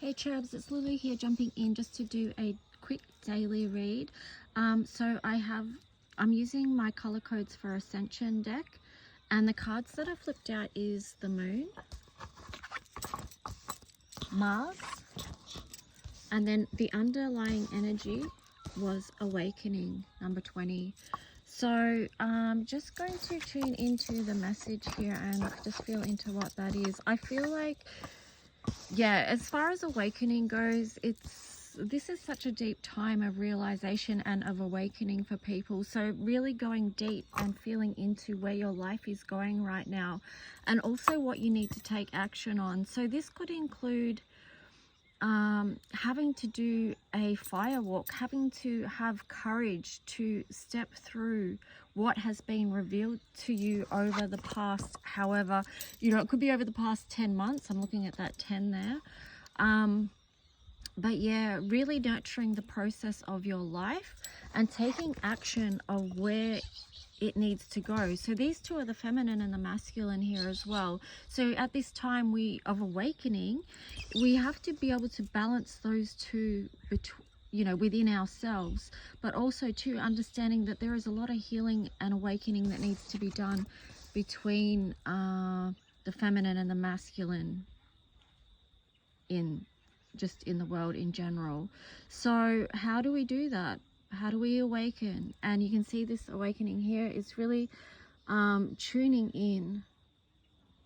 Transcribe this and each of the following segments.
Hey Cherubs, it's Lulu here, jumping in just to do a quick daily read. I'm using my color codes for Ascension deck, and the cards that I flipped out is the Moon, Mars, and then the underlying energy was Awakening, number 20. So I'm just going to tune into the message here and just feel into what that is. I feel like, yeah, as far as awakening goes, this is such a deep time of realization and of awakening for people. So really going deep and feeling into where your life is going right now, and also what you need to take action on. So this could include having to do a fire walk, having to have courage to step through what has been revealed to you over the past, however, it could be over the past 10 months. I'm looking at that 10 there. But yeah, really nurturing the process of your life and taking action of where it needs to go. So these two are the feminine and the masculine here as well. So at this time of awakening, we have to be able to balance those two within ourselves, but also too understanding that there is a lot of healing and awakening that needs to be done between the feminine and the masculine in the world in general. So how do we do that? How do we awaken? And you can see this awakening here is really tuning in,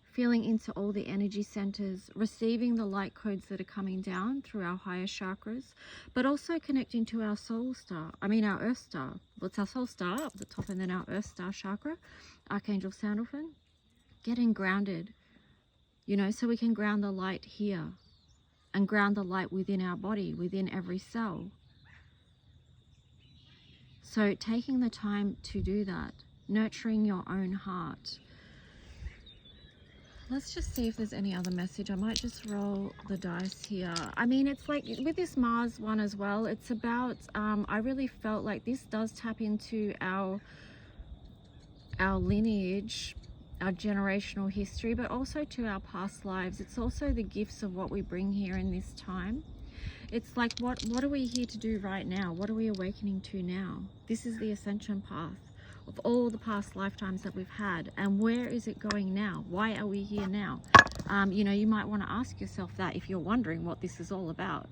feeling into all the energy centers, receiving the light codes that are coming down through our higher chakras, but also connecting to our soul star, our earth star. Well, it's our soul star up the top, and then our earth star chakra, Archangel Sandalphon. Getting grounded, so we can ground the light here and ground the light within our body, within every cell. So taking the time to do that, nurturing your own heart. Let's just see if there's any other message. I might just roll the dice here. It's like with this Mars one as well, it's about, I really felt like this does tap into our lineage, our generational history, but also to our past lives. It's also the gifts of what we bring here in this time. It's like, what are we here to do right now? What are we awakening to now? This is the ascension path of all the past lifetimes that we've had. And where is it going now? Why are we here now? You might want to ask yourself that if you're wondering what this is all about.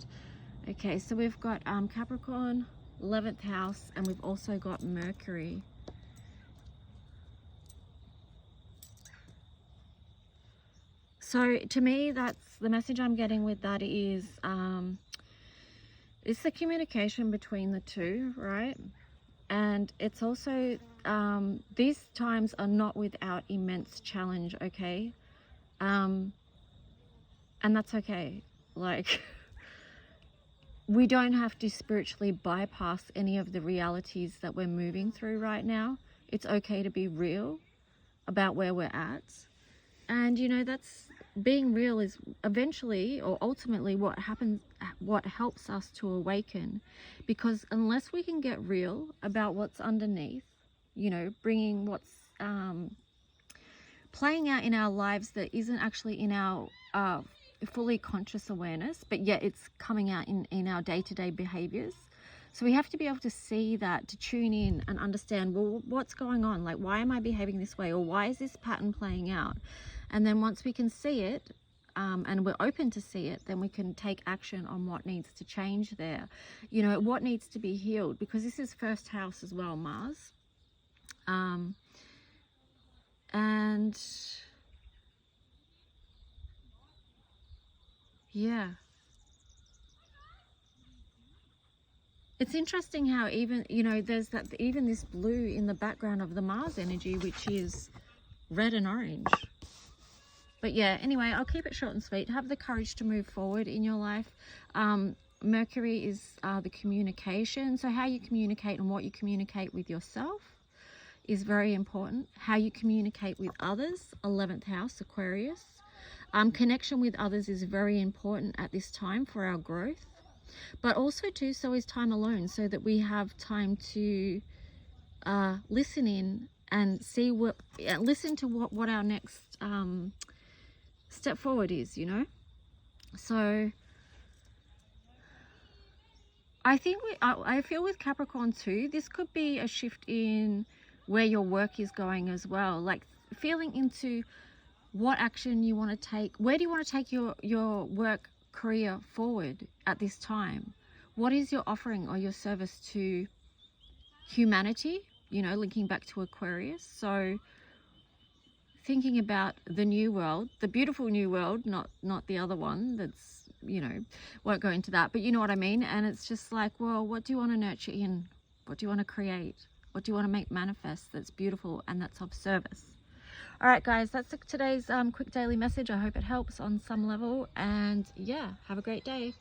Okay, so we've got Capricorn, 11th house, and we've also got Mercury. So to me, that's the message I'm getting with that is, it's the communication between the two, right? And it's also, these times are not without immense challenge, okay? And that's okay. Like, we don't have to spiritually bypass any of the realities that we're moving through right now. It's okay to be real about where we're at. And, that's being real is eventually or ultimately what helps us to awaken, because unless we can get real about what's underneath, bringing what's playing out in our lives that isn't actually in our fully conscious awareness, but yet it's coming out in our day-to-day behaviors. So we have to be able to see that, to tune in and understand, well, what's going on? Like, why am I behaving this way? Or why is this pattern playing out? And then once we can see it, and we're open to see it, then we can take action on what needs to change there. What needs to be healed, because this is first house as well, Mars. And yeah. It's interesting how even, there's even this blue in the background of the Mars energy, which is red and orange. But yeah, anyway, I'll keep it short and sweet. Have the courage to move forward in your life. Mercury is the communication. So how you communicate and what you communicate with yourself is very important. How you communicate with others, 11th house, Aquarius. Connection with others is very important at this time for our growth. But also too, so is time alone, so that we have time to listen in and see listen to what our next step forward is, So I think I feel with Capricorn too, this could be a shift in where your work is going as well. Like feeling into what action you want to take. Where do you want to take your work career forward at this time? What is your offering or your service to humanity? You know, linking back to Aquarius. So thinking about the new world, the beautiful new world, not the other one that's, you know, won't go into that, but you know what I mean. And it's just like, well, what do you want to nurture in? What do you want to create? What do you want to make manifest that's beautiful and that's of service? All right, guys, that's today's quick daily message. I hope it helps on some level. And yeah, have a great day.